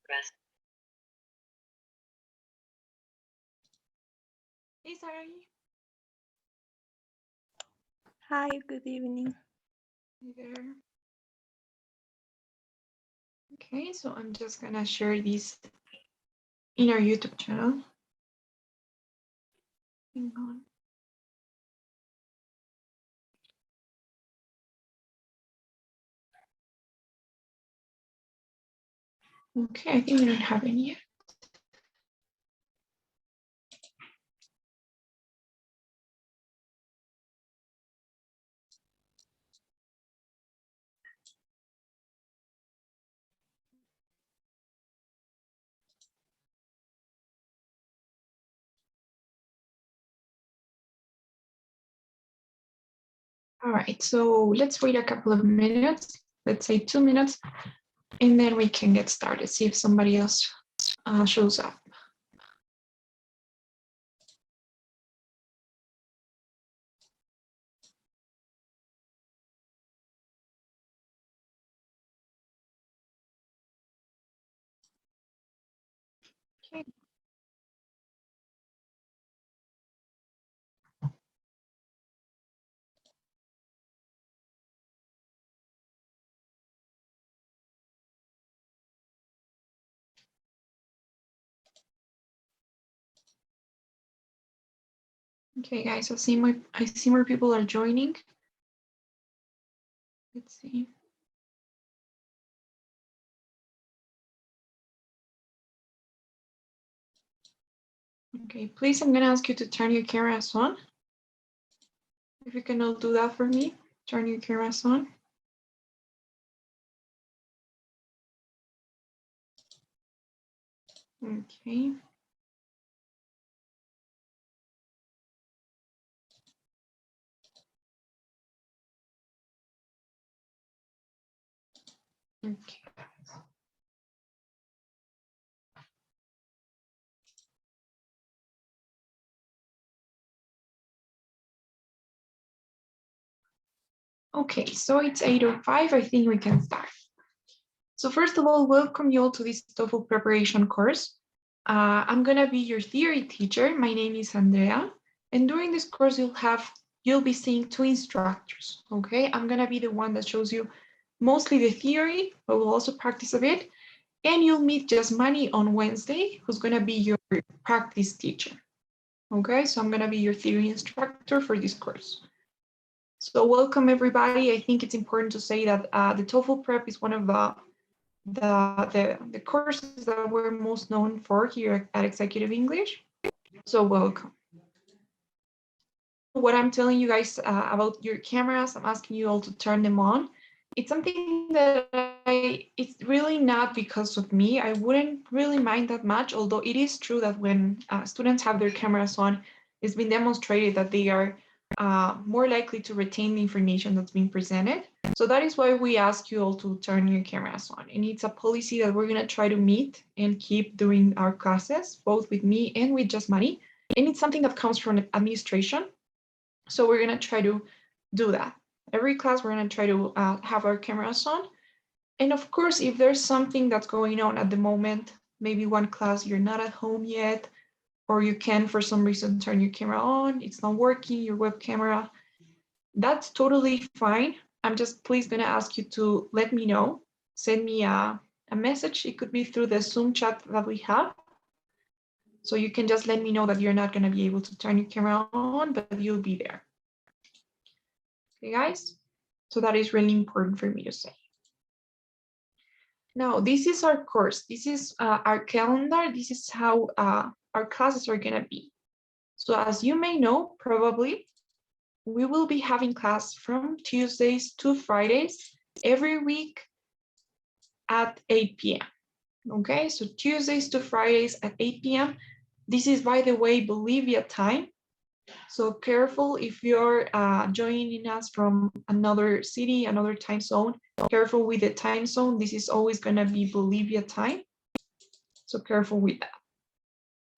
Hey, Sarah. Hi, good evening. Hey there. Okay, so I'm just gonna share this in our YouTube channel. Hang on. Okay, I think we don't have any yet. All right, so let's wait a couple of minutes, let's say 2 minutes, and then we can get started, see if somebody else shows up. Okay. Okay, guys, I see more people are joining. Let's see. Okay, please, I'm gonna ask you to turn your cameras on. If you can all do that for me, turn your cameras on. Okay. Okay. Okay, so it's 8:05. I think we can start. So first of all, welcome you all to this TOEFL preparation course. I'm gonna be your theory teacher. My name is Andrea, and during this course, you'll be seeing two instructors. Okay, I'm gonna be the one that shows you mostly the theory, but we'll also practice a bit. And you'll meet Jasmani on Wednesday, who's gonna be your practice teacher. Okay, so I'm gonna be your theory instructor for this course. So welcome everybody. I think it's important to say that the TOEFL prep is one of the courses that we're most known for here at Executive English. So welcome. What I'm telling you guys about your cameras, I'm asking you all to turn them on. It's something that it's really not because of me. I wouldn't really mind that much, although it is true that when students have their cameras on, it's been demonstrated that they are more likely to retain the information that's being presented. So that is why we ask you all to turn your cameras on. And it's a policy that we're going to try to meet and keep doing our classes, both with me and with Jasmani. And it's something that comes from administration. So we're going to try to do that. Every class, we're going to try to have our cameras on. And of course, if there's something that's going on at the moment, maybe one class you're not at home yet, or you can, for some reason, turn your camera on, it's not working, your web camera, that's totally fine. I'm just please gonna ask you to let me know, send me a message. It could be through the Zoom chat that we have. So you can just let me know that you're not gonna be able to turn your camera on, but you'll be there. Okay, guys? So that is really important for me to say. Now, this is our course. This is our calendar. This is how our classes are gonna be. So as you may know, probably, we will be having class from Tuesdays to Fridays every week at 8 p.m. Okay, so Tuesdays to Fridays at 8 p.m. This is, by the way, Bolivia time. So careful if you're joining us from another city, another time zone. Careful with the time zone. This is always going to be Bolivia time. So careful with that.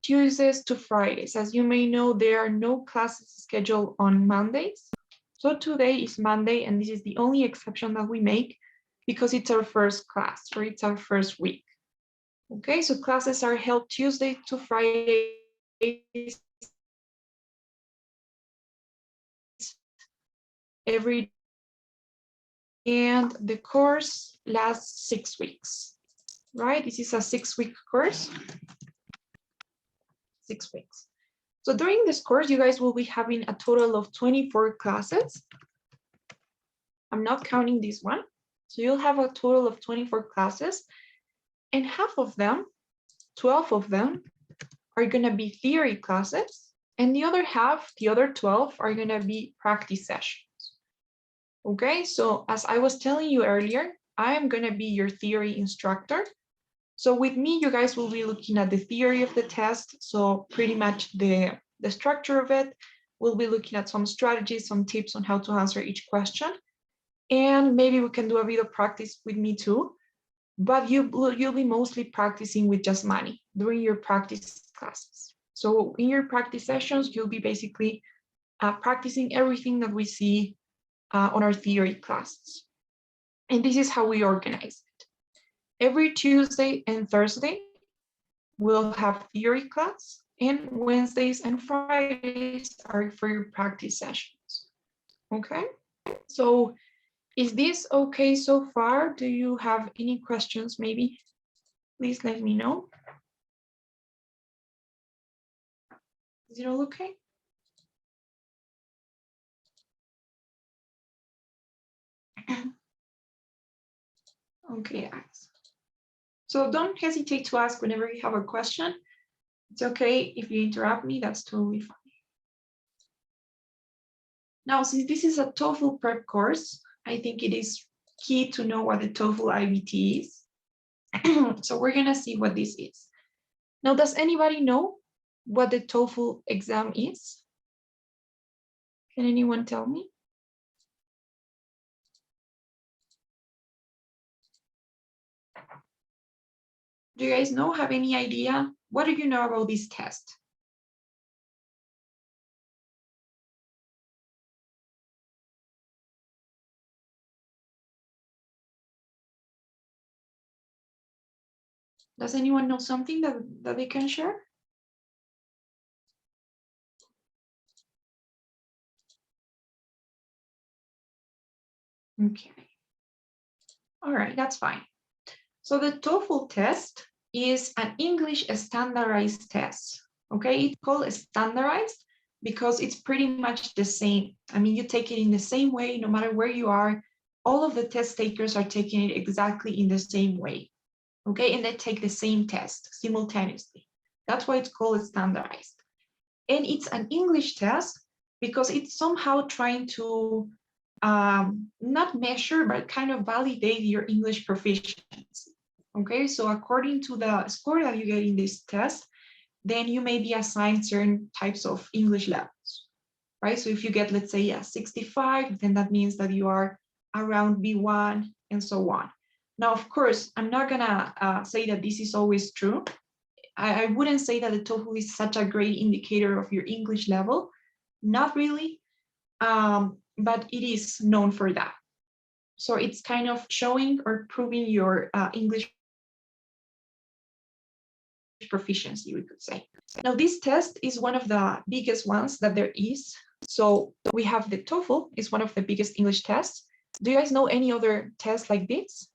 Tuesdays to Fridays. As you may know, there are no classes scheduled on Mondays. So today is Monday, and this is the only exception that we make because it's our first class or it's our first week. Okay, so classes are held Tuesday to Friday every, and the course lasts 6 weeks, right? This is a 6-week course, 6 weeks. So during this course, you guys will be having a total of 24 classes. I'm not counting this one. So you'll have a total of 24 classes, and half of them, 12 of them, are going to be theory classes, and the other half, the other 12, are going to be practice sessions. Okay, so as I was telling you earlier, I am going to be your theory instructor. So with me, you guys will be looking at the theory of the test. So pretty much the structure of it. We'll be looking at some strategies, some tips on how to answer each question. And maybe we can do a bit of practice with me too. But you'll be mostly practicing with just Manny during your practice classes. So in your practice sessions, you'll be basically practicing everything that we see on our theory classes. And this is how we organize it. Every Tuesday and Thursday, we'll have theory class, and Wednesdays and Fridays are for your practice sessions. Okay, so is this okay so far? Do you have any questions maybe? Please let me know. Is it all okay? Okay, so don't hesitate to ask whenever you have a question. It's okay if you interrupt me, that's totally fine. Now, since this is a TOEFL prep course, I think it is key to know what the TOEFL IBT is. So we're gonna see what this is. Now, does anybody know what the TOEFL exam is? Can anyone tell me? Do you guys know, have any idea? What do you know about this test? Does anyone know something that they can share? Okay. All right, that's fine. So the TOEFL test is an English standardized test. Okay, it's called standardized because it's pretty much the same. I mean, you take it in the same way, no matter where you are. All of the test takers are taking it exactly in the same way. Okay, and they take the same test simultaneously. That's why it's called standardized. And it's an English test because it's somehow trying to not measure, but kind of validate your English proficiency. Okay, so according to the score that you get in this test, then you may be assigned certain types of English levels, right? So if you get, let's say, a 65, then that means that you are around B1 and so on. Now, of course, I'm not gonna say that this is always true. I wouldn't say that the TOEFL is such a great indicator of your English level, not really, but it is known for that. So it's kind of showing or proving your English proficiency, we could say. Now, this test is one of the biggest ones that there is. So we have the TOEFL is one of the biggest English tests. Do you guys know any other test like this?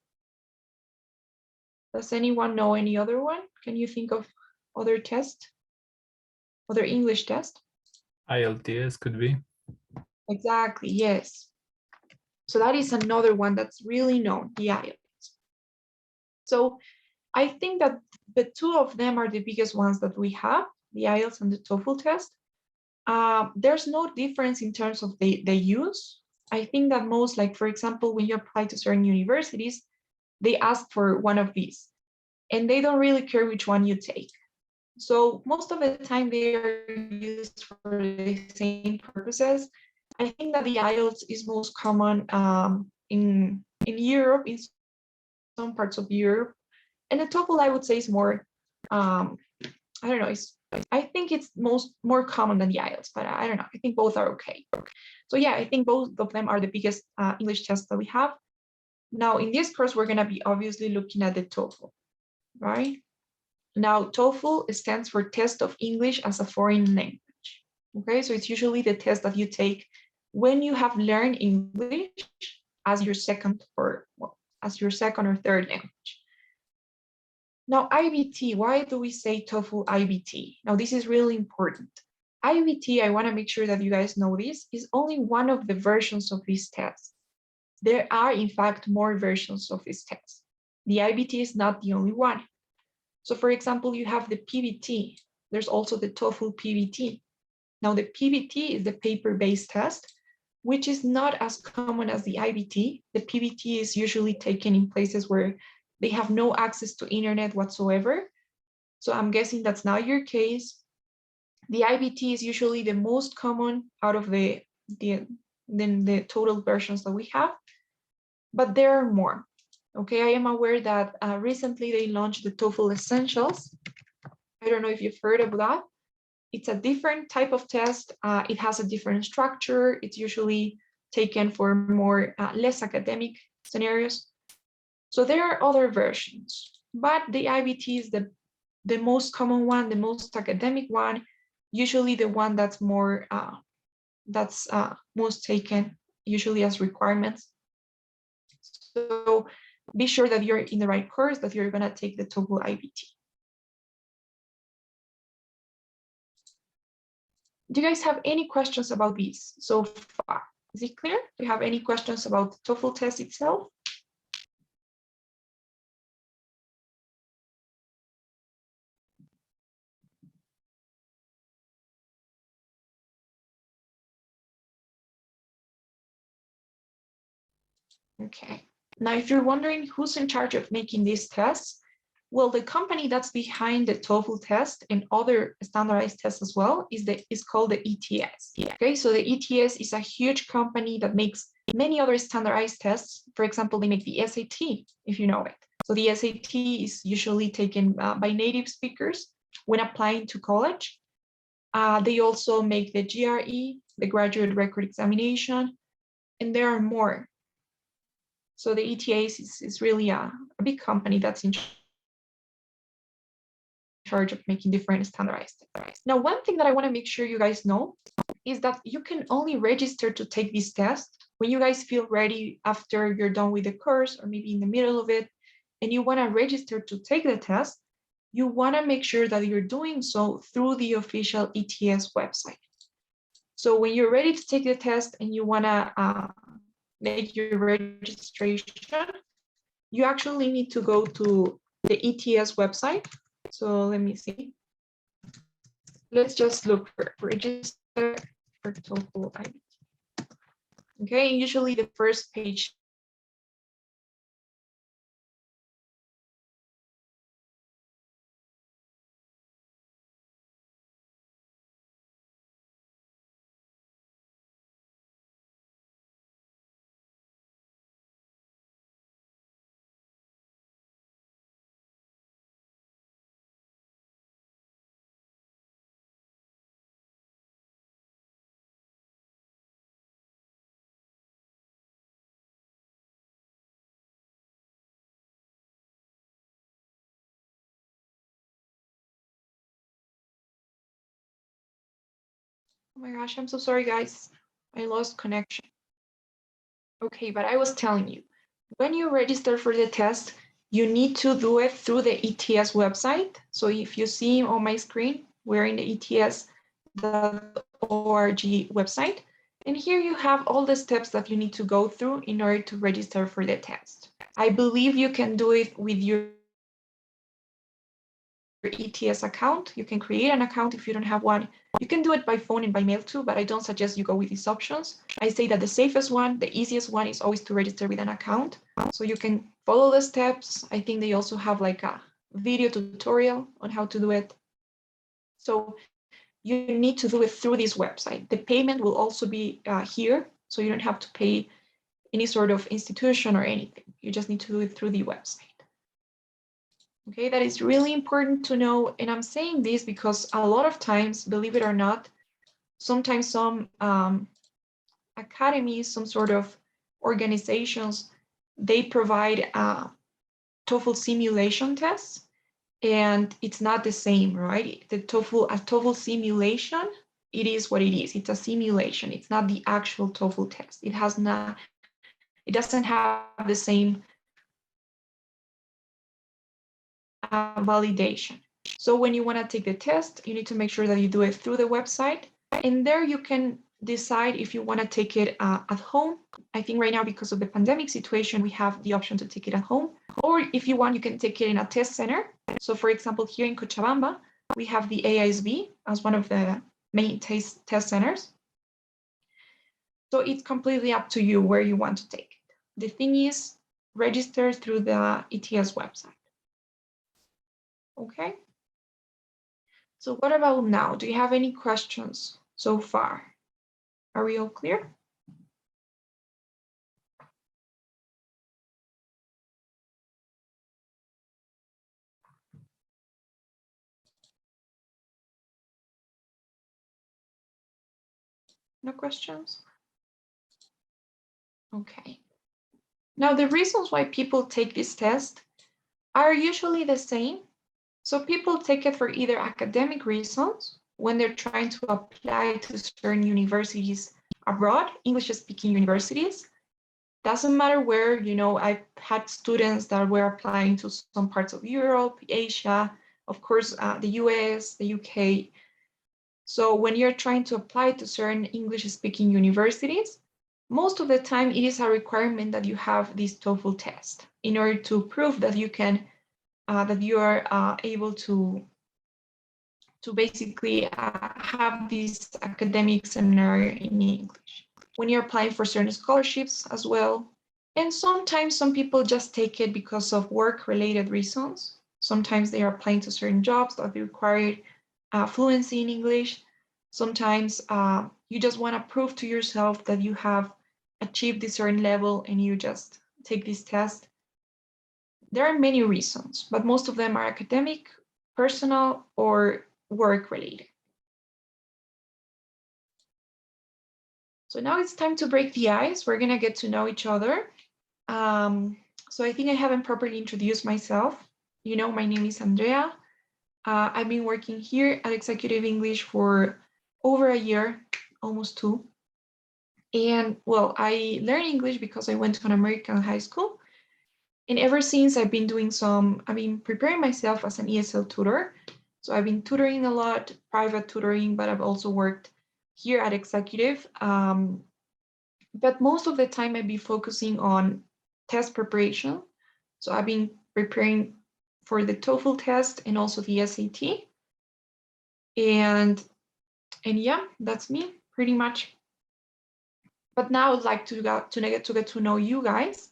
Does anyone know any other one? Can you think of other test? Other English test? IELTS could be. Exactly, yes. So that is another one that's really known, the IELTS. So I think that the two of them are the biggest ones that we have, the IELTS and the TOEFL test. There's no difference in terms of the use. I think that most, like, for example, when you apply to certain universities, they ask for one of these, and they don't really care which one you take. So most of the time they are used for the same purposes. I think that the IELTS is most common in Europe, in some parts of Europe, and the TOEFL I would say is more, I don't know, I think it's more common than the IELTS, but I don't know. I think both are okay. So yeah, I think both of them are the biggest English tests that we have. Now in this course, we're gonna be obviously looking at the TOEFL, right? Now, TOEFL stands for Test of English as a Foreign Language. Okay, so it's usually the test that you take when you have learned English as your second or third language. Now, IBT, why do we say TOEFL IBT? Now, this is really important. IBT, I want to make sure that you guys know this, is only one of the versions of this test. There are, in fact, more versions of this test. The IBT is not the only one. So, for example, you have the PBT. There's also the TOEFL PBT. Now, the PBT is the paper-based test, which is not as common as the IBT. The PBT is usually taken in places where they have no access to internet whatsoever. So I'm guessing that's not your case. The IBT is usually the most common out of the total versions that we have, but there are more. Okay, I am aware that recently they launched the TOEFL Essentials. I don't know if you've heard of that. It's a different type of test. It has a different structure. It's usually taken for more less academic scenarios. So there are other versions, but the IBT is the most common one, the most academic one, usually the one that's more most taken, usually as requirements. So be sure that you're in the right course, that you're gonna take the TOEFL IBT. Do you guys have any questions about this so far? Is it clear? Do you have any questions about the TOEFL test itself? Okay. Now, if you're wondering who's in charge of making these tests, well, the company that's behind the TOEFL test and other standardized tests as well is called the ETS. Okay, so the ETS is a huge company that makes many other standardized tests. For example, they make the SAT, if you know it. So the SAT is usually taken by native speakers when applying to college. They also make the GRE, the Graduate Record Examination, and there are more. So the ETS is really a big company that's in charge of making different standardized tests. Now, one thing that I want to make sure you guys know is that you can only register to take this test when you guys feel ready after you're done with the course or maybe in the middle of it, and you want to register to take the test. You want to make sure that you're doing so through the official ETS website. So when you're ready to take the test and you want to make your registration, you actually need to go to the ETS website. So let me see. Let's just look for register for TOEFL IBT. Okay, usually the first page Oh my gosh, I'm so sorry, guys. I lost connection. Okay, but I was telling you, when you register for the test, you need to do it through the ETS website. So if you see on my screen, we're in the ets.org website. And here you have all the steps that you need to go through in order to register for the test. I believe you can do it with your ETS account. You can create an account if you don't have one. You can do it by phone and by mail too, but I don't suggest you go with these options. I say that the safest one, the easiest one is always to register with an account. So you can follow the steps. I think they also have like a video tutorial on how to do it. So you need to do it through this website. The payment will also be here, so you don't have to pay any sort of institution or anything. You just need to do it through the website. Okay, that is really important to know. And I'm saying this because a lot of times, believe it or not, sometimes some academies, some sort of organizations, they provide TOEFL simulation tests. and it's not the same, right? A TOEFL simulation, it is what it is. It's a simulation. It's not the actual TOEFL test. It doesn't have the same validation. So when you want to take the test, you need to make sure that you do it through the website, and there you can decide if you want to take it at home. I think right now, because of the pandemic situation, we have the option to take it at home, or if you want, you can take it in a test center. So for example, here in Cochabamba, we have the AISB as one of the main test centers. So it's completely up to you where you want to take it. The thing is, register through the ETS website. Okay. So what about now? Do you have any questions so far? Are we all clear? No questions? Okay. Now, the reasons why people take this test are usually the same. So people take it for either academic reasons, when they're trying to apply to certain universities abroad, English-speaking universities. Doesn't matter where, I've had students that were applying to some parts of Europe, Asia, of course, the US, the UK. So when you're trying to apply to certain English-speaking universities, most of the time it is a requirement that you have this TOEFL test in order to prove that you can, that you are able to basically have this academic seminar in English. When you're applying for certain scholarships as well. And sometimes some people just take it because of work-related reasons. Sometimes they are applying to certain jobs that require fluency in English. Sometimes you just want to prove to yourself that you have achieved this certain level and you just take this test. There are many reasons, but most of them are academic, personal, or work-related. So now it's time to break the ice. We're going to get to know each other. So I think I haven't properly introduced myself. My name is Andrea. I've been working here at Executive English for over a year, almost 2. And well, I learned English because I went to an American high school. And ever since I've been preparing myself as an ESL tutor. So I've been tutoring a lot, private tutoring, but I've also worked here at Executive. But most of the time I've been focusing on test preparation. So I've been preparing for the TOEFL test and also the SAT. And yeah, that's me pretty much. But now I'd like to get to know you guys.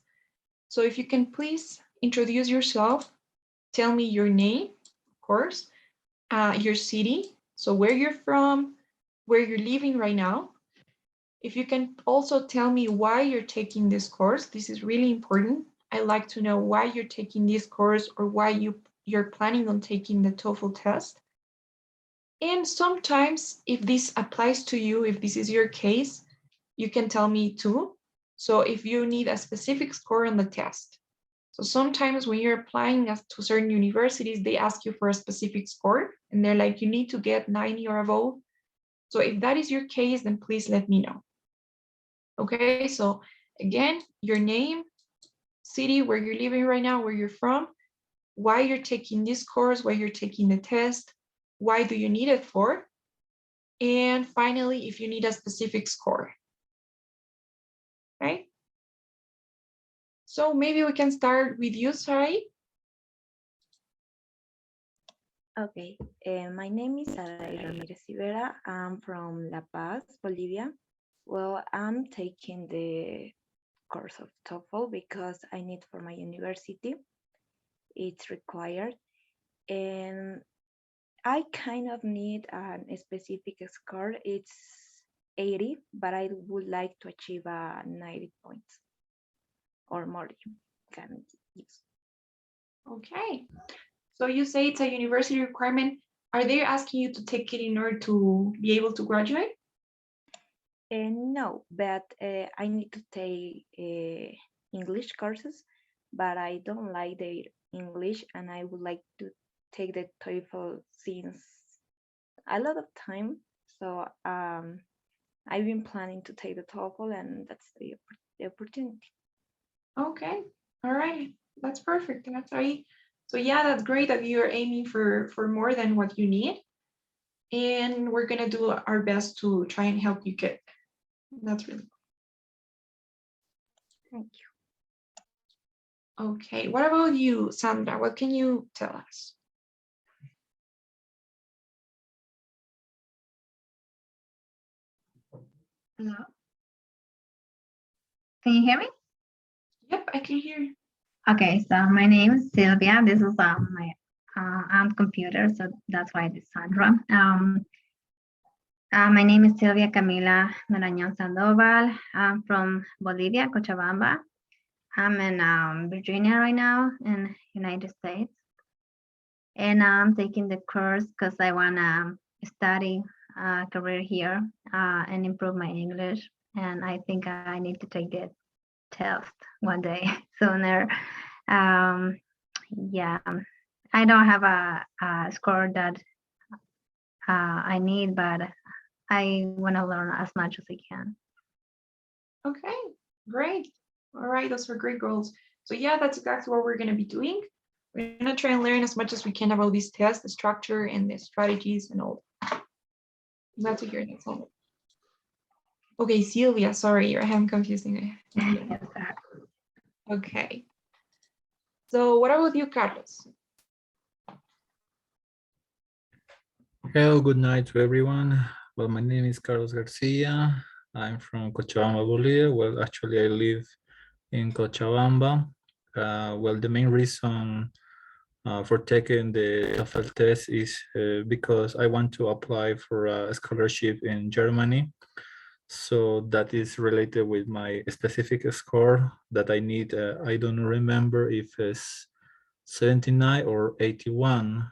So if you can please introduce yourself, tell me your name, of course, your city, so where you're from, where you're living right now. If you can also tell me why you're taking this course, this is really important. I like to know why you're taking this course or why you're planning on taking the TOEFL test. And sometimes if this applies to you, if this is your case, you can tell me too. So if you need a specific score on the test. So sometimes when you're applying to certain universities, they ask you for a specific score and they're like, you need to get 90 or above. So if that is your case, then please let me know. Okay, so again, your name, city, where you're living right now, where you're from, why you're taking this course, why you're taking the test, why do you need it for, and finally, if you need a specific score. Okay? So maybe we can start with you, Sarai. Okay, my name is Saray Ramirez Rivera. I'm from La Paz, Bolivia. Well, I'm taking the course of TOEFL because I need for my university. It's required. And I kind of need a specific score. It's 80, but I would like to achieve 90 points or more. You can use. Okay. So you say it's a university requirement. Are they asking you to take it in order to be able to graduate? No, but I need to take English courses, but I don't like their English and I would like to take the TOEFL since a lot of time. So I've been planning to take the TOEFL, and that's the opportunity. Okay, all right, that's perfect. That's right. So yeah, that's great that you're aiming for more than what you need, and we're gonna do our best to try and help you get there. That's really Thank you. okay. What about you, Sandra? What can you tell us? Hello. Can you hear me? Yep, I can hear you. Okay, so my name is Sylvia. This is my I'm computer, so that's why it's Sandra. My name is Sylvia Camila Marañón Sandoval. I'm from Bolivia, Cochabamba. I'm in Virginia right now in United States. And I'm taking the course because I want to study a career here and improve my English. And I think I need to take the test one day sooner. Yeah, I don't have a score that I need, but I want to learn as much as I can. Okay, great. All right, those were great goals. So yeah, that's exactly what we're gonna be doing. We're gonna try and learn as much as we can about these tests, the structure and the strategies and all. That's what you're next one. Okay, Sylvia, sorry, I am confusing. Yes, sir. Okay. So what about you, Carlos? Hello, good night to everyone. Well, my name is Carlos Garcia. I'm from Cochabamba, Bolivia. Well, actually, I live in Cochabamba. Well, the main reason for taking the TOEFL test is because I want to apply for a scholarship in Germany. So that is related with my specific score that I need. I don't remember if it's 79 or 81.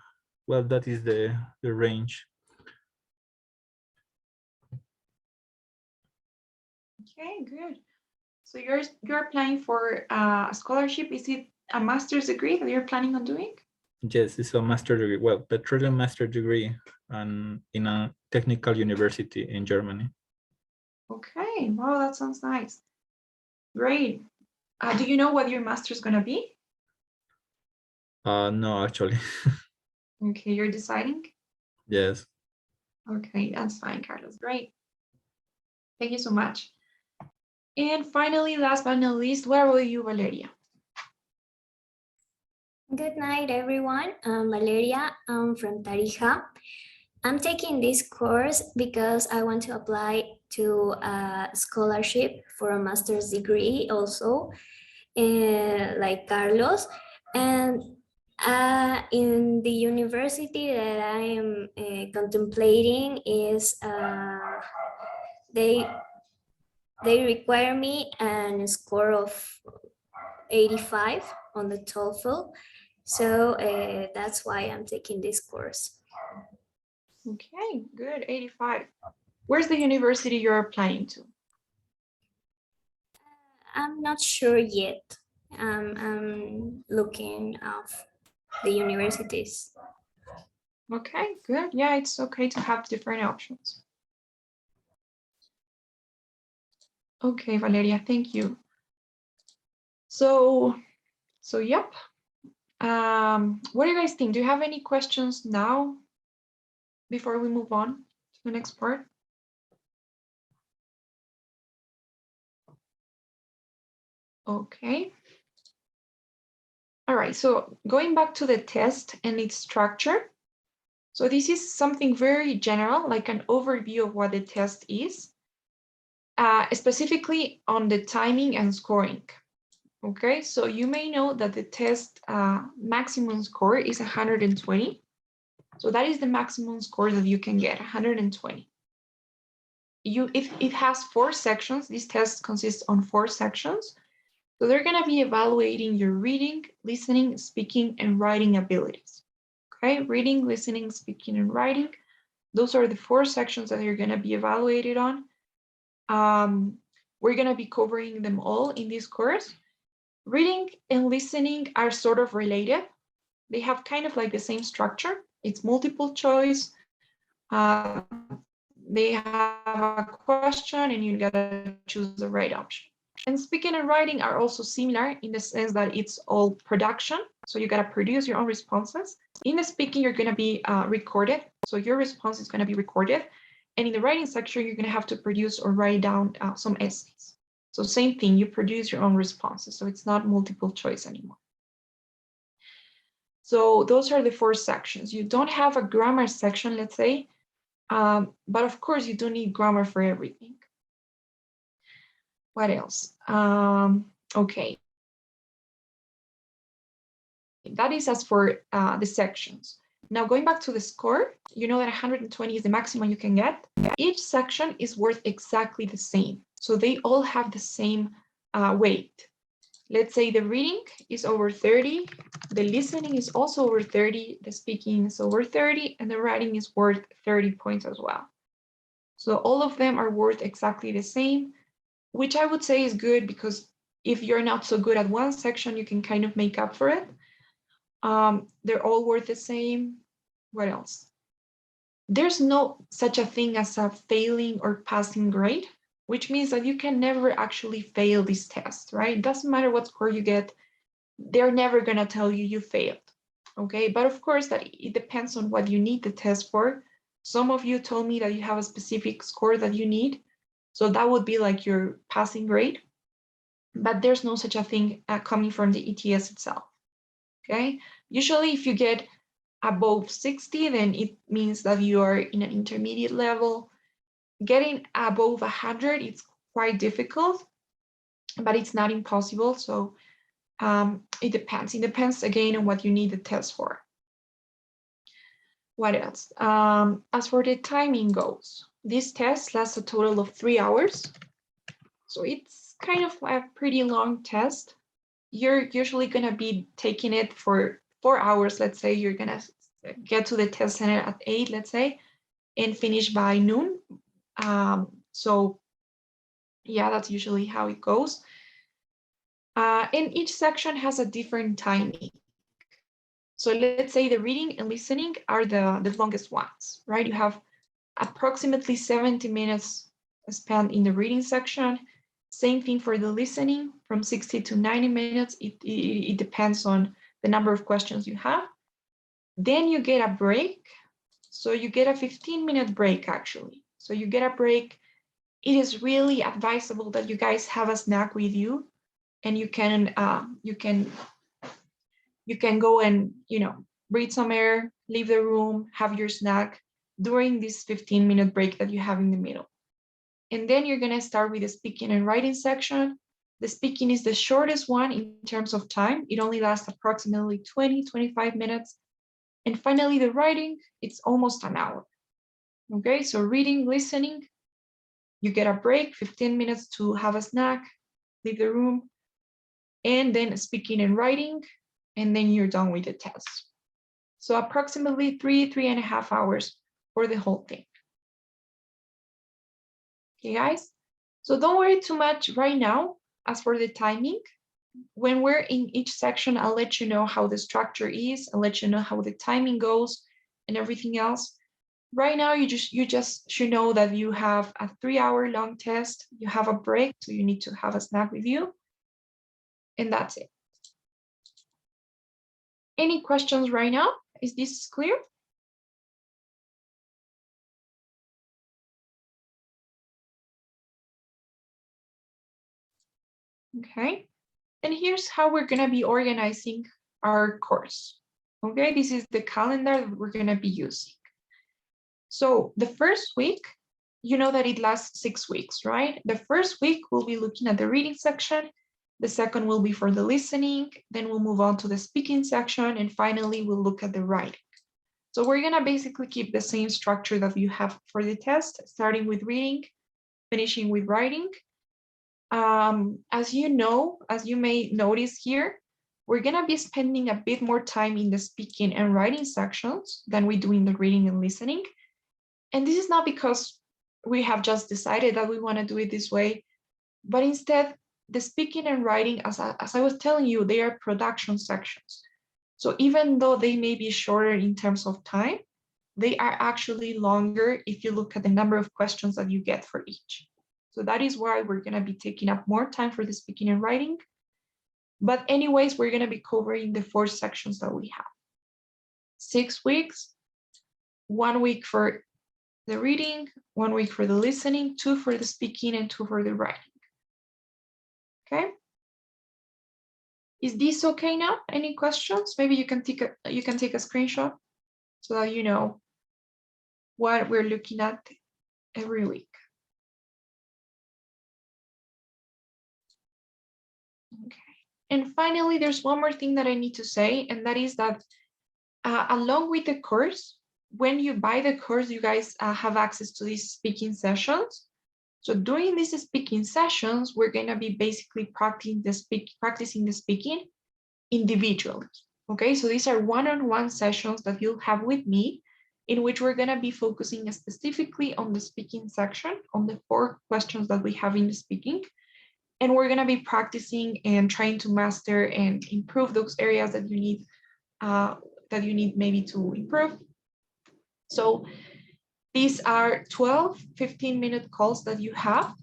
Well, that is the range. Okay, good. So you're applying for a scholarship. Is it a master's degree that you're planning on doing? Yes, it's a master degree. Well, petroleum master degree and in a technical university in Germany. Okay, wow, that sounds nice. Great. Do you know what your master's gonna be? No, actually. Okay, you're deciding? Yes. Okay, that's fine, Carlos. Great. Thank you so much. And finally, last but not least, where will you, Valeria? Good night, everyone. I'm Valeria. I'm from Tarija. I'm taking this course because I want to apply to a scholarship for a master's degree also, like Carlos. And in the university that I am contemplating is they require me a score of 85 on the TOEFL. So that's why I'm taking this course. Okay, good, 85. Where's the university you're applying to? I'm not sure yet. I'm looking of the universities. Okay, good. Yeah, it's okay to have different options. Okay, Valeria, thank you. So yep. What do you guys think? Do you have any questions now before we move on to the next part? Okay. All right, so going back to the test and its structure. So this is something very general, like an overview of what the test is, specifically on the timing and scoring. Okay, so you may know that the test maximum score is 120. So that is the maximum score that you can get, 120. If it has 4 sections, this test consists on 4 sections. So they're gonna be evaluating your reading, listening, speaking, and writing abilities. Okay, reading, listening, speaking, and writing. Those are the 4 sections that you're gonna be evaluated on. We're gonna be covering them all in this course. Reading and listening are sort of related. They have kind of like the same structure. It's multiple choice. They have a question and you gotta choose the right option. And speaking and writing are also similar in the sense that it's all production. So you gotta produce your own responses. In the speaking, you're gonna be recorded. So your response is gonna be recorded. And in the writing section, you're gonna have to produce or write down some essays. So same thing, you produce your own responses. So it's not multiple choice anymore. So those are the 4 sections. You don't have a grammar section, let's say, but of course you do need grammar for everything. What else? Okay. That is as for the sections. Now going back to the score, you know that 120 is the maximum you can get. Each section is worth exactly the same. So they all have the same weight. Let's say the reading is over 30, the listening is also over 30, the speaking is over 30, and the writing is worth 30 points as well. So all of them are worth exactly the same, which I would say is good because if you're not so good at one section, you can kind of make up for it. They're all worth the same. What else? There's no such a thing as a failing or passing grade, which means that you can never actually fail this test, right? It doesn't matter what score you get. They're never gonna tell you you failed, okay? But of course that it depends on what you need the test for. Some of you told me that you have a specific score that you need. So that would be like your passing grade, but there's no such a thing coming from the ETS itself, okay? Usually if you get above 60, then it means that you are in an intermediate level. Getting above 100, it's quite difficult, but it's not impossible. So it depends. It depends again on what you need the test for. What else? As for the timing goes, this test lasts a total of 3 hours. So it's kind of a pretty long test. You're usually going to be taking it for 4 hours. Let's say you're going to get to the test center at 8, let's say, and finish by noon. So yeah, that's usually how it goes. And each section has a different timing. So let's say the reading and listening are the longest ones, right? You have approximately 70 minutes spent in the reading section. Same thing for the listening, from 60 to 90 minutes. It depends on the number of questions you have. Then you get a break. So you get a 15-minute break, actually. So you get a break. It is really advisable that you guys have a snack with you, and you can go and, you know, breathe some air, leave the room, have your snack during this 15-minute break that you have in the middle. And then you're going to start with the speaking and writing section. The speaking is the shortest one in terms of time. It only lasts approximately 20-25 minutes. And finally, the writing, it's almost an hour. Okay, so reading, listening, you get a break, 15 minutes to have a snack, leave the room, and then speaking and writing, and then you're done with the test. So approximately 3.5 hours for the whole thing. Okay, guys? So don't worry too much right now. As for the timing, when we're in each section, I'll let you know how the structure is. I'll let you know how the timing goes and everything else. Right now, you just should know that you have a 3-hour long test. You have a break, so you need to have a snack with you. And that's it. Any questions right now? Is this clear? Okay. And here's how we're going to be organizing our course. Okay, this is the calendar that we're going to be using. So the first week, you know that it lasts 6 weeks, right? The first week, we'll be looking at the reading section. The second will be for the listening. Then we'll move on to the speaking section. And finally, we'll look at the writing. So we're going to basically keep the same structure that you have for the test, starting with reading, finishing with writing. As you know, as you may notice here, we're going to be spending a bit more time in the speaking and writing sections than we do in the reading and listening. And this is not because we have just decided that we want to do it this way, but instead, the speaking and writing, as I was telling you, they are production sections. So even though they may be shorter in terms of time, they are actually longer if you look at the number of questions that you get for each. So that is why we're going to be taking up more time for the speaking and writing. But anyways, we're going to be covering the 4 sections that we have. 6 weeks, 1 week for the reading, 1 week for the listening, 2 for the speaking, and 2 for the writing. Okay. Is this okay now? Any questions? Maybe you can take a screenshot so that you know what we're looking at every week. Okay. And finally, there's one more thing that I need to say, and that is that along with the course, when you buy the course, you guys have access to these speaking sessions. So during these speaking sessions, we're going to be basically practicing the speaking individually. Okay, so these are one-on-one sessions that you'll have with me, in which we're going to be focusing specifically on the speaking section, on the 4 questions that we have in the speaking. And we're going to be practicing and trying to master and improve those areas that you need maybe to improve. So these are 12 15-minute calls that you have.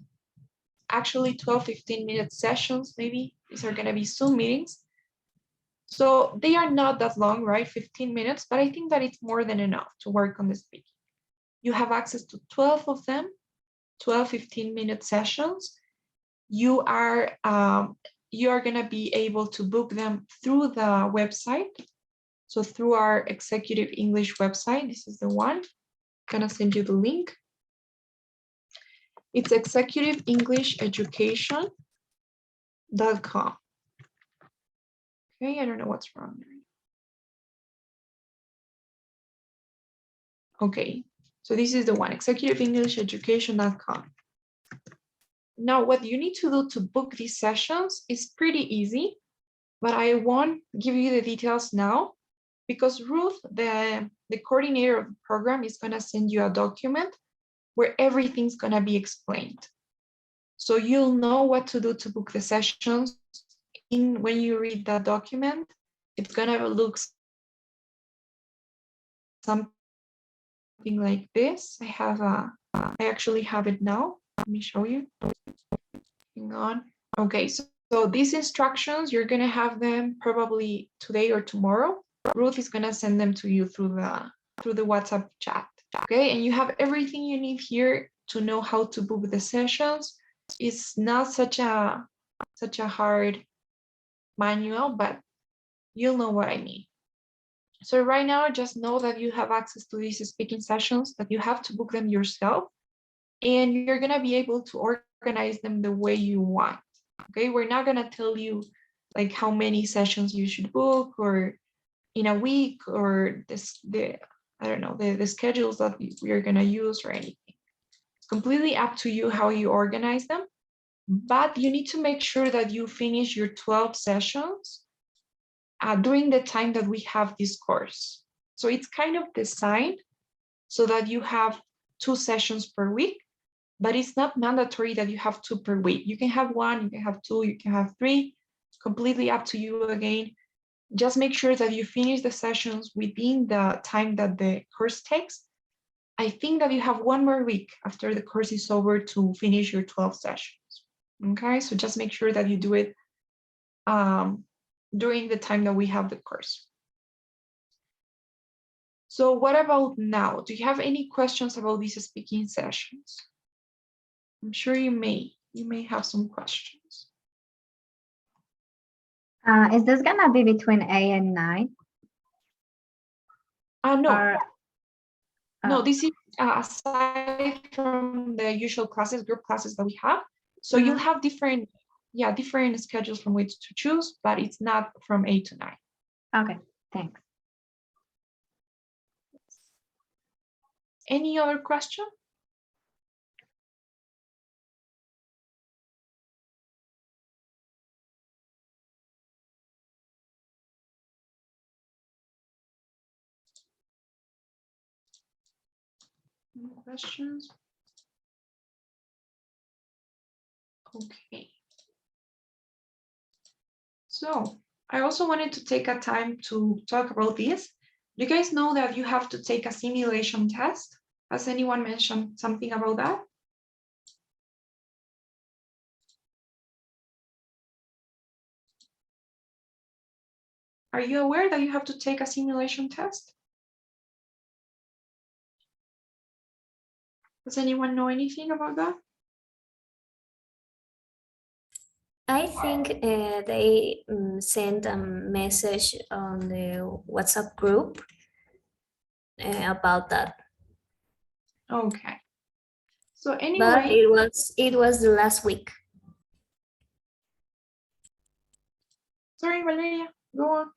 Actually 12 15-minute sessions, maybe. These are going to be Zoom meetings. So they are not that long, right? 15 minutes, but I think that it's more than enough to work on the speaking. You have access to 12 of them, 12 15-minute sessions. You are going to be able to book them through the website. So through our Executive English website, this is the one. I'm going to send you the link. It's executiveenglisheducation.com. Okay, I don't know what's wrong there. Okay, so this is the one, executiveenglisheducation.com. Now, what you need to do to book these sessions is pretty easy, but I won't give you the details now because Ruth, the coordinator of the program, is going to send you a document where everything's going to be explained. So you'll know what to do to book the sessions. When you read that document, it's going to look something like this. I actually have it now. Let me show you. Hang on. Okay, so these instructions, you're going to have them probably today or tomorrow. Ruth is going to send them to you through the WhatsApp chat. Okay, and you have everything you need here to know how to book the sessions. It's not such a hard manual, but you'll know what I mean. So right now, just know that you have access to these speaking sessions, that you have to book them yourself, and you're going to be able to organize them the way you want. Okay, we're not going to tell you like how many sessions you should book or in a week or the schedules that we're going to use or anything. It's completely up to you how you organize them, but you need to make sure that you finish your 12 sessions during the time that we have this course. So it's kind of designed so that you have 2 sessions per week, but it's not mandatory that you have 2 per week. You can have 1, you can have 2, you can have 3, completely up to you again. Just make sure that you finish the sessions within the time that the course takes. I think that you have 1 more week after the course is over to finish your 12 sessions. Okay, so just make sure that you do it during the time that we have the course. So what about now? Do you have any questions about these speaking sessions? I'm sure you may have some questions. Is this gonna be between 8 and 9? No. No, this is aside from the usual classes, group classes that we have. So you'll have different schedules from which to choose, but it's not from 8 to 9. Okay, thanks. Any other question? Any questions? Okay. So I also wanted to take a time to talk about this. You guys know that you have to take a simulation test. Has anyone mentioned something about that? Are you aware that you have to take a simulation test? Does anyone know anything about that? I think they sent a message on the WhatsApp group about that. Okay. So But anyway, it was the last week. sorry, Valeria, go on.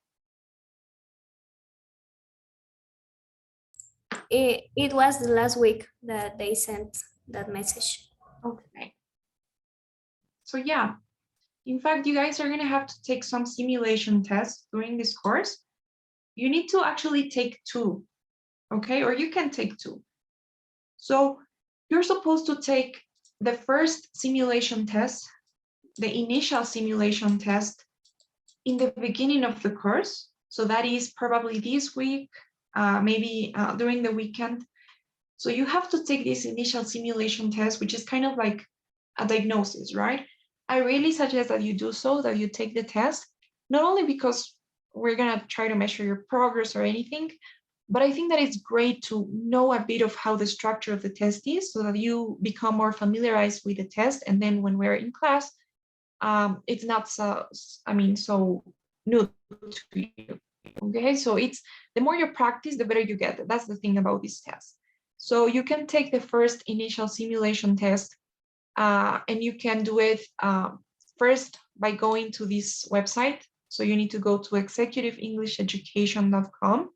It was the last week that they sent that message. Okay. So yeah, in fact, you guys are gonna have to take some simulation tests during this course. You need to actually take 2, okay? Or you can take 2. So you're supposed to take the first simulation test, the initial simulation test, in the beginning of the course. So that is probably this week, maybe during the weekend. So you have to take this initial simulation test, which is kind of like a diagnosis, right? I really suggest that you do so, that you take the test, not only because we're gonna try to measure your progress or anything, but I think that it's great to know a bit of how the structure of the test is so that you become more familiarized with the test. And then when we're in class, it's not so, so new to you. Okay, so it's the more you practice, the better you get. That's the thing about this test. So you can take the first initial simulation test, and you can do it first by going to this website. So you need to go to executiveenglisheducation.com.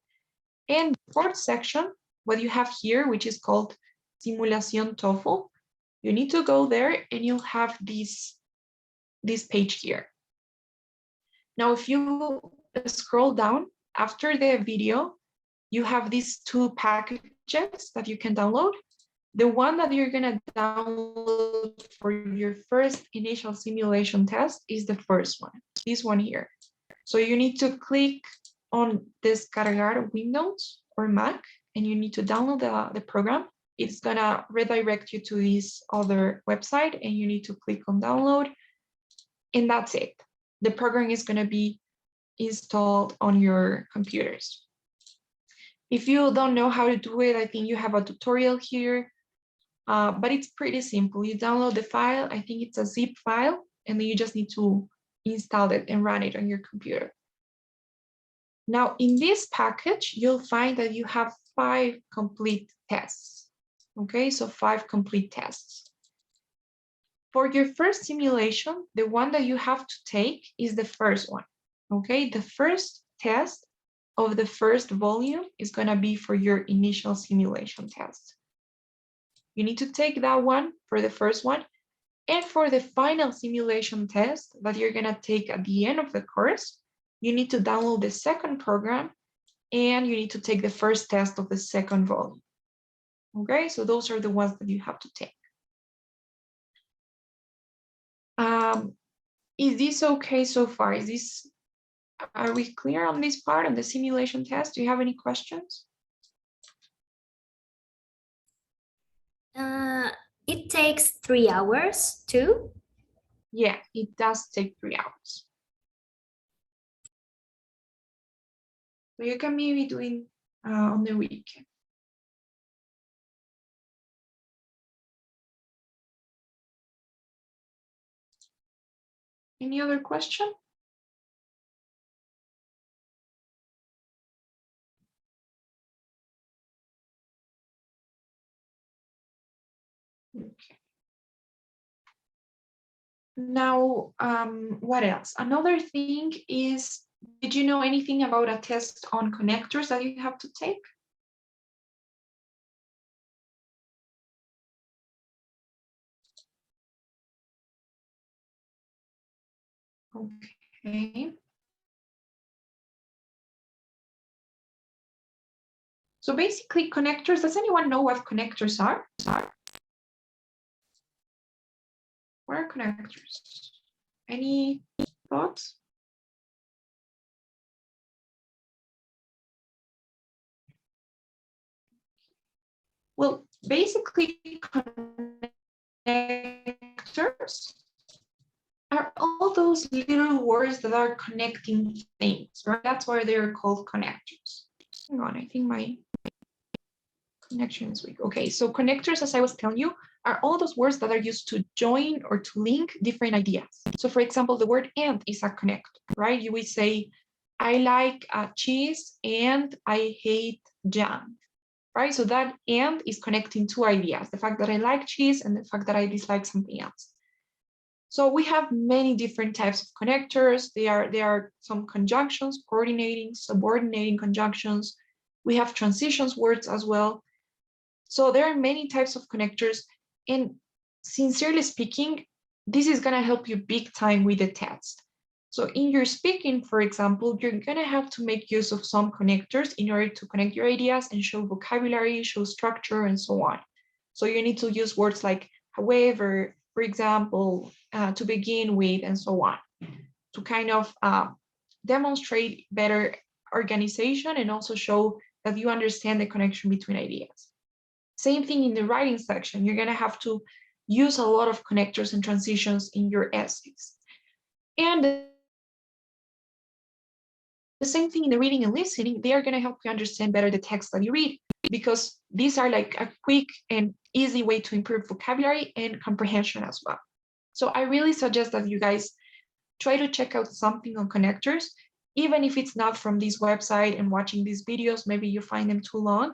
And the fourth section, what you have here, which is called Simulación TOEFL, you need to go there and you'll have this page here. Now, if you scroll down after the video, you have these 2 packages that you can download. The one that you're gonna download for your first initial simulation test is the first one, this one here. So you need to click on Descargar Windows or Mac, and you need to download the program. It's gonna redirect you to this other website, and you need to click on download, and that's it. The program is gonna be installed on your computers. If you don't know how to do it, I think you have a tutorial here, but it's pretty simple. You download the file, I think it's a zip file, and then you just need to install it and run it on your computer. Now, in this package, you'll find that you have 5 complete tests. Okay, so 5 complete tests. For your first simulation, the one that you have to take is the first one. Okay, the first test of the first volume is going to be for your initial simulation test. You need to take that one for the first one. And for the final simulation test that you're going to take at the end of the course, you need to download the second program and you need to take the first test of the second volume. Okay, so those are the ones that you have to take. Is this okay so far? Are we clear on this part, on the simulation test? Do you have any questions? It takes 3 hours too? Yeah, it does take 3 hours. So you can maybe do it on the weekend. Any other question? Okay. Now, what else? Another thing is, did you know anything about a test on connectors that you have to take? Okay. So basically connectors, does anyone know what connectors are? What are connectors? Any thoughts? Well, basically, connectors are all those little words that are connecting things, right? That's why they're called connectors. Hang on, I think my connection is weak. Okay, so connectors, as I was telling you, are all those words that are used to join or to link different ideas. So for example, the word and is a connector, right? You would say, I like cheese and I hate jam, right? So that and is connecting two ideas, the fact that I like cheese and the fact that I dislike something else. So we have many different types of connectors. There are some conjunctions, coordinating, subordinating conjunctions. We have transitions words as well. So there are many types of connectors, and sincerely speaking, this is going to help you big time with the test. So in your speaking, for example, you're going to have to make use of some connectors in order to connect your ideas and show vocabulary, show structure, and so on. So you need to use words like however, for example, to begin with, and so on, to kind of demonstrate better organization and also show that you understand the connection between ideas. Same thing in the writing section. You're going to have to use a lot of connectors and transitions in your essays. And the same thing in the reading and listening. They are going to help you understand better the text that you read, because these are like a quick and easy way to improve vocabulary and comprehension as well. So I really suggest that you guys try to check out something on connectors, even if it's not from this website and watching these videos, maybe you find them too long,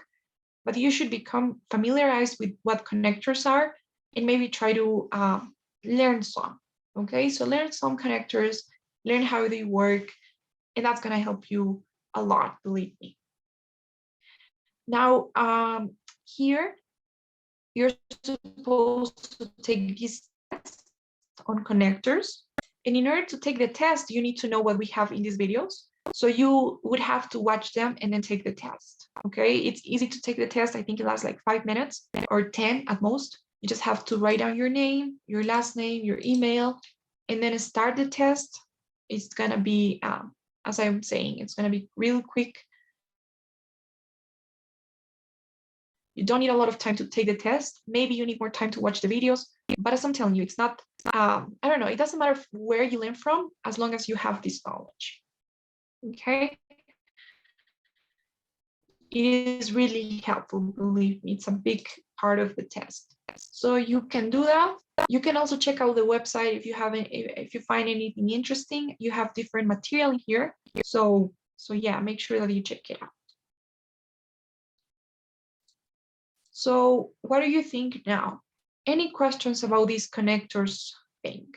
but you should become familiarized with what connectors are and maybe try to learn some, okay? So learn some connectors, learn how they work, and that's gonna help you a lot, believe me. Now, here, you're supposed to take this test on connectors. And in order to take the test, you need to know what we have in these videos. So you would have to watch them and then take the test, okay? It's easy to take the test. I think it lasts like 5 minutes or 10 at most. You just have to write down your name, your last name, your email, and then start the test. It's gonna be, as I'm saying, it's gonna be real quick. You don't need a lot of time to take the test. Maybe you need more time to watch the videos, but as I'm telling you, it's not, I don't know, it doesn't matter where you learn from, as long as you have this knowledge, okay? It is really helpful, believe me, it's a big part of the test. So you can do that. You can also check out the website if you haven't, if you find anything interesting. You have different material here. So yeah, make sure that you check it out. So what do you think now? Any questions about these connectors thing?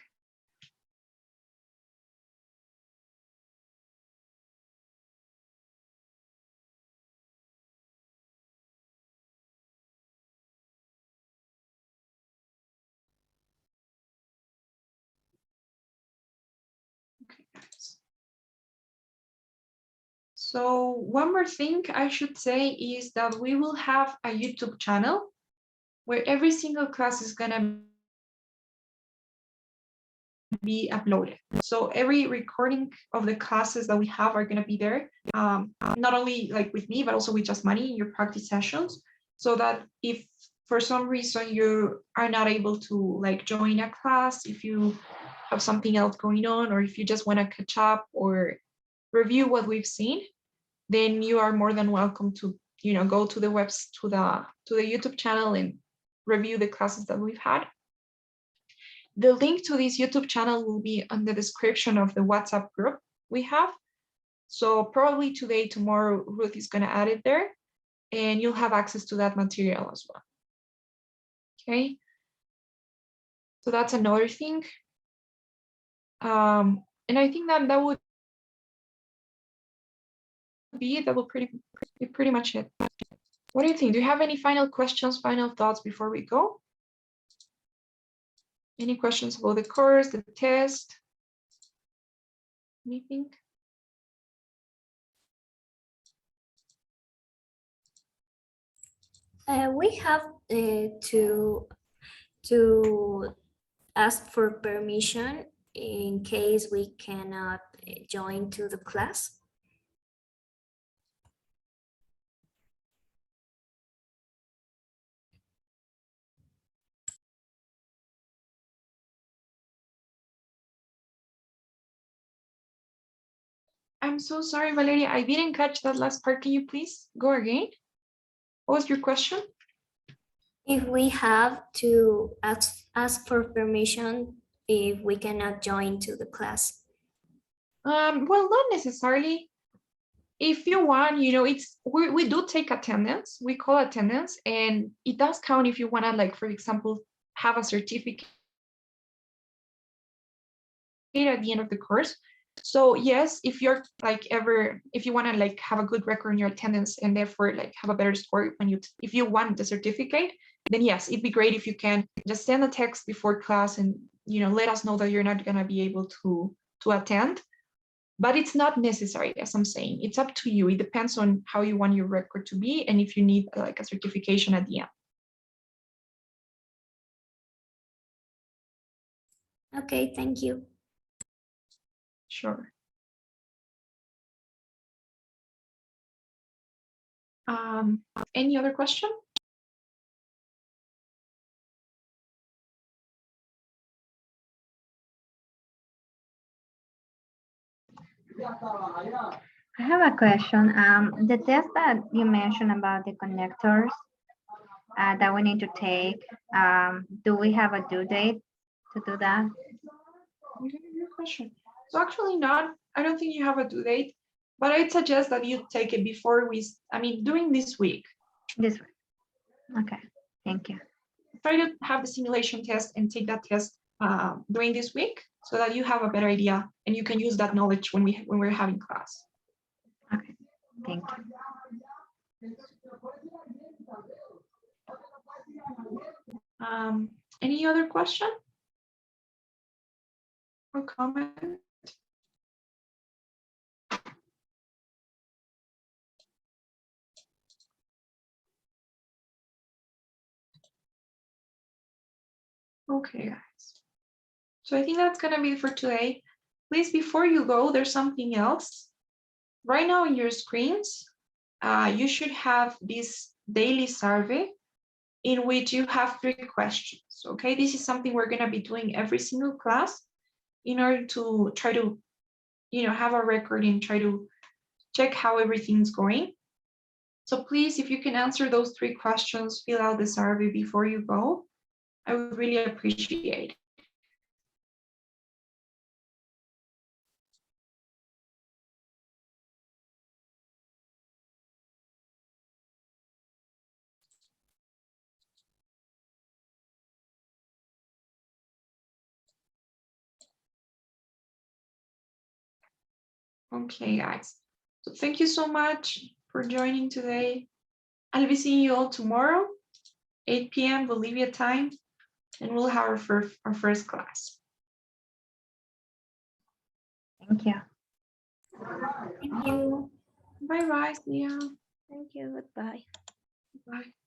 Okay, guys. So one more thing I should say is that we will have a YouTube channel where every single class is gonna be uploaded. So every recording of the classes that we have are gonna be there, not only like with me, but also with Jasmani in your practice sessions, so that if for some reason you are not able to like join a class, if you have something else going on, or if you just want to catch up or review what we've seen, then you are more than welcome to, you know, go to the to the YouTube channel and review the classes that we've had. The link to this YouTube channel will be on the description of the WhatsApp group we have. So probably today, tomorrow, Ruth is going to add it there, and you'll have access to that material as well. Okay. So that's another thing. And I think that would be it. That will be pretty much it. What do you think? Do you have any final questions, final thoughts before we go? Any questions about the course, the test? Anything? We have to ask for permission in case we cannot join to the class. I'm so sorry, Valeria. I didn't catch that last part. Can you please go again? What was your question? If we have to ask for permission if we cannot join to the class. Well, not necessarily. If you want, we do take attendance. We call attendance, and it does count if you want to, like, for example, have a certificate at the end of the course. So yes, if you're like if you want to like have a good record in your attendance and therefore like have a better score if you want the certificate, then yes, it'd be great if you can just send a text before class and let us know that you're not going to be able to attend. But it's not necessary, as I'm saying. It's up to you. It depends on how you want your record to be and if you need like a certification at the end. Okay, thank you. Sure. Any other question? I have a question. The test that you mentioned about the connectors that we need to take, do we have a due date to do that? Okay, good question. So actually not, I don't think you have a due date, but I'd suggest that you take it before during this week. This week. Okay, thank you. Try to have the simulation test and take that test during this week so that you have a better idea and you can use that knowledge when we're having class. Okay, thank you. Any other question or comment? Okay, guys. So I think that's gonna be it for today. Please, before you go, there's something else. Right now in your screens, you should have this daily survey in which you have 3 questions, okay? This is something we're gonna be doing every single class in order to try to, have a record and try to check how everything's going. So please, if you can answer those 3 questions, fill out the survey before you go, I would really appreciate it. Okay, guys. So thank you so much for joining today. I'll be seeing you all tomorrow, 8 p.m. Bolivia time, and we'll have our first class. Thank you. Thank you. Bye-bye, see ya. Thank you. Goodbye. Bye.